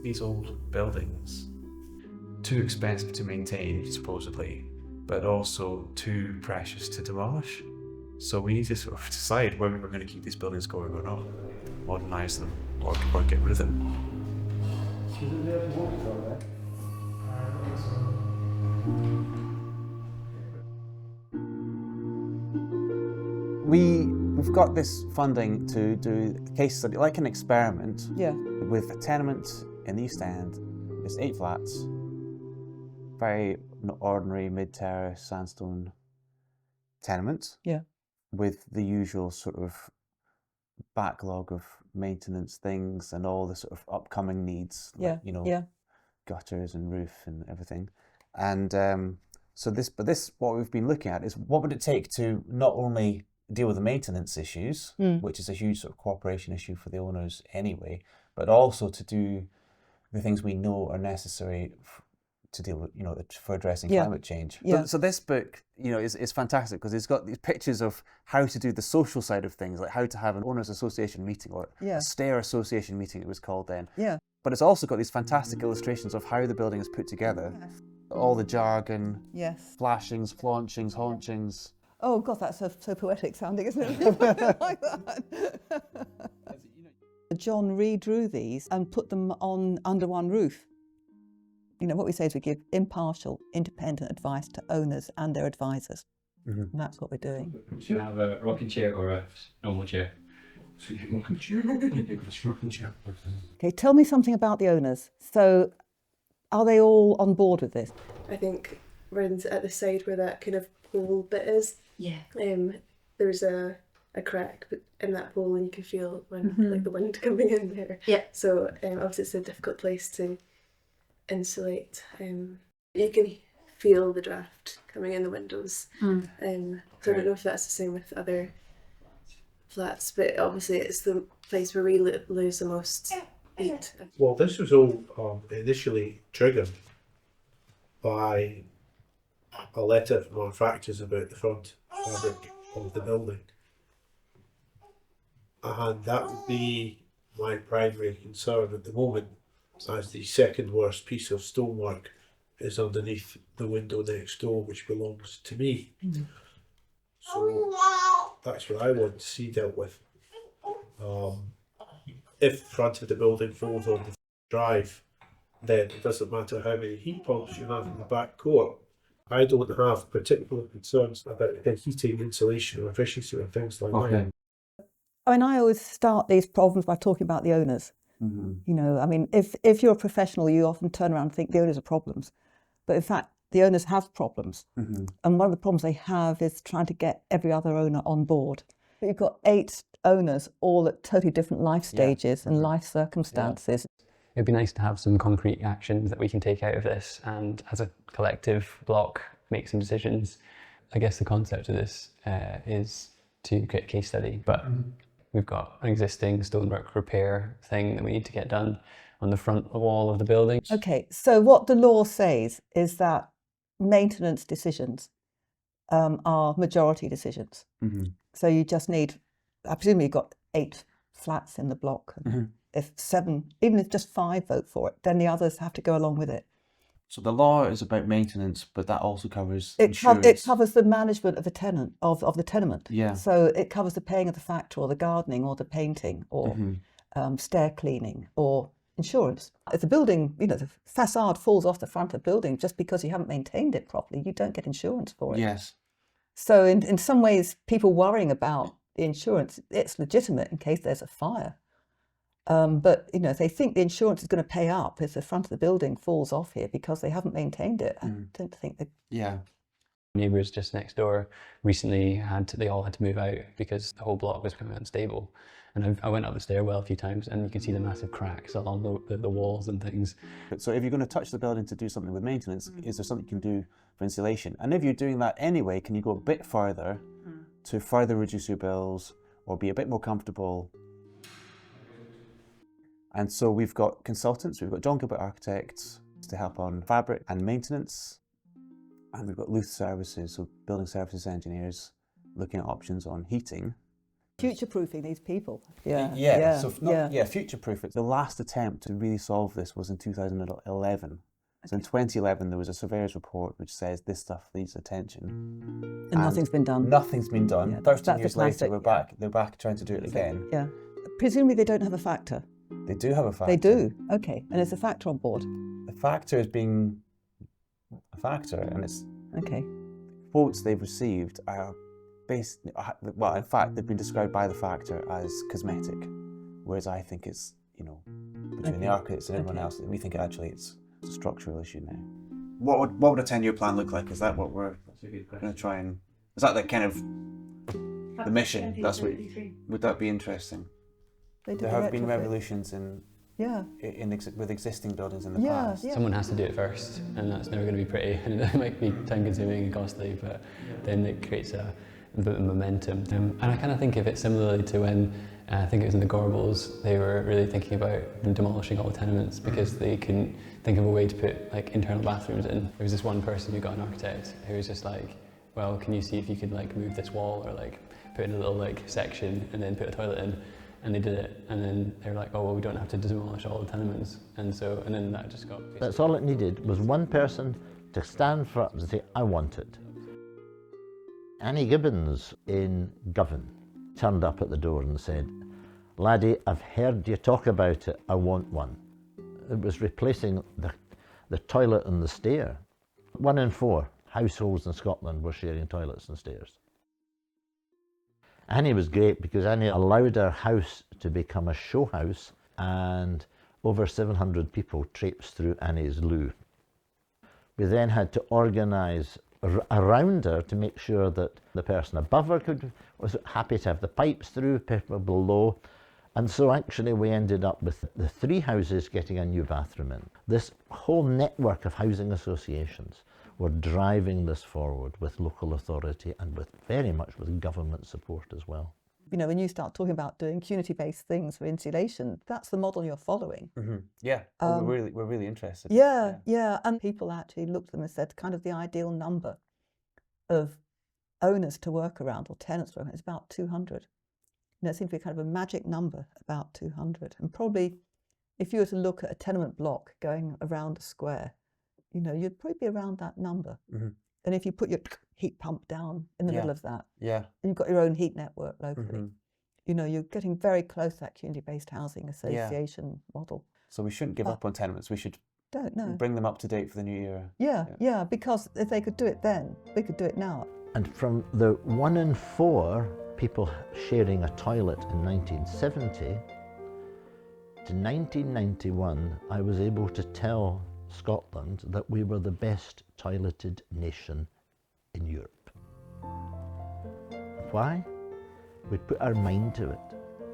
These old buildings, too expensive to maintain, supposedly, but also too precious to demolish. So we need to sort of decide whether we're going to keep these buildings going or not, modernise them, or get rid of them. We've got this funding to do a case study, like an experiment, with a tenement in the East End. It's 8 flats, very ordinary mid-terrace sandstone tenement, with the usual sort of backlog of maintenance things and all the sort of upcoming needs, like, gutters and roof and everything. And but what we've been looking at is what would it take to not only deal with the maintenance issues, which is a huge sort of cooperation issue for the owners anyway, but also to do the things we know are necessary to deal with, for addressing climate change. So this book, is fantastic because it's got these pictures of how to do the social side of things, like how to have an owners association meeting or a stair association meeting, it was called then. But it's also got these fantastic illustrations of how the building is put together. All the jargon, flashings, flaunchings, haunchings. Oh God, that's so poetic sounding, isn't it? Like that. John redrew these and put them on under one roof. What we say is we give impartial, independent advice to owners and their advisors. And that's what we're doing. Should you have a rocking chair or a normal chair? Okay, tell me something about the owners. So, are they all on board with this? I think round at the side where that kind of pole bit is, there's a crack in that pole, and you can feel like the wind coming in there. So obviously it's a difficult place to insulate. You can feel the draft coming in the windows. So I don't know if that's the same with other flats, but obviously it's the place where we lose the most heat. Well, this was all initially triggered by a letter from our factors about the front fabric of the building. And that would be my primary concern at the moment, as the second worst piece of stonework is underneath the window next door, which belongs to me. So that's what I want to see dealt with. If the front of the building falls on the drive, then it doesn't matter how many heat pumps you have in the back court. I don't have particular concerns about the heating, insulation, or efficiency, or things like that. I mean, I always start these problems by talking about the owners. I mean, if you're a professional, you often turn around and think the owners are problems. But in fact, the owners have problems. And one of the problems they have is trying to get every other owner on board. But you've got 8 owners, all at totally different life stages and life circumstances. It'd be nice to have some concrete actions that we can take out of this and as a collective block make some decisions. I guess the concept of this is to create a case study, but we've got an existing stonework repair thing that we need to get done on the front wall of the building. Okay, so what the law says is that maintenance decisions are majority decisions. So you just need, I presume you've got 8 flats in the block. If 7, even if just 5 vote for it, then the others have to go along with it. So the law is about maintenance, but that also covers insurance. It covers the management of the tenant, of the tenement. So it covers the paying of the factor, or the gardening, or the painting, or stair cleaning, or insurance. If the building, the facade falls off the front of the building just because you haven't maintained it properly, you don't get insurance for it. Yes. So in some ways, people worrying about the insurance, it's legitimate in case there's a fire. But if they think the insurance is going to pay up if the front of the building falls off here because they haven't maintained it, I don't think that. Neighbours just next door recently they all had to move out because the whole block was becoming unstable. And I went up the stairwell a few times, and you can see the massive cracks along the walls and things. So if you're going to touch the building to do something with maintenance, is there something you can do for insulation? And if you're doing that anyway, can you go a bit further to further reduce your bills or be a bit more comfortable. And so we've got consultants, we've got John Gilbert Architects to help on fabric and maintenance. And we've got Luth Services, so building services engineers, looking at options on heating. Future-proofing these people. Future-proof it. The last attempt to really solve this was in 2011. So in 2011, there was a surveyor's report which says this stuff needs attention. And nothing's been done. Nothing's been done. Yeah, 13 years later, they're back trying to do it again. Yeah. Presumably they don't have a factor. They do have a factor. They do? Okay. And is the factor on board? The factor is being a factor, and it's... Okay. Quotes they've received are based... Well, in fact, they've been described by the factor as cosmetic, whereas I think it's, you know, between the architects and everyone else, we think actually it's a structural issue now. What would a 10-year plan look like? Is that what we're going to try and... Is that the kind of the mission? That's what... Would that be interesting? There have been revolutions with existing buildings in the past. Yeah. Someone has to do it first, and that's never going to be pretty, and it might be time-consuming and costly, but then it creates a bit of momentum. And I kind of think of it similarly to when, I think it was in the Gorbals, they were really thinking about demolishing all the tenements because they couldn't think of a way to put like internal bathrooms in. There was this one person who got an architect who was just like, well, can you see if you could like move this wall or like put in a little like section and then put a toilet in? And they did it, and then they were like, oh, well, we don't have to demolish all the tenements. And then that just got... That's all it needed, was one person to stand for up and say, I want it. Annie Gibbons in Govan turned up at the door and said, laddie, I've heard you talk about it, I want one. It was replacing the toilet and the stair. 1 in 4 households in Scotland were sharing toilets and stairs. Annie was great because Annie allowed our house to become a show house, and over 700 people traipsed through Annie's loo. We then had to organise around her to make sure that the person above her was happy to have the pipes through, people below, and so actually we ended up with the 3 houses getting a new bathroom in. This whole network of housing associations were driving this forward with local authority and very much with government support as well. You know, when you start talking about doing community-based things for insulation, that's the model you're following. Mm-hmm. Yeah, we're really interested. Yeah, and people actually looked at them and said kind of the ideal number of owners to work around or tenants to work around is about 200. You know, it seems to be kind of a magic number, about 200. And probably if you were to look at a tenement block going around a square, you know, you'd probably be around that number. Mm-hmm. And if you put your heat pump down in the middle of that, and you've got your own heat network locally, you know, you're getting very close to that community-based housing association model. So we shouldn't give up on tenements. We should bring them up to date for the new era. Yeah, because if they could do it then, we could do it now. And from the 1 in 4 people sharing a toilet in 1970 to 1991, I was able to tell Scotland that we were the best toileted nation in Europe. Why? We put our mind to it.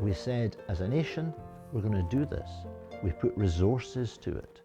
We said, as a nation, we're going to do this. We put resources to it.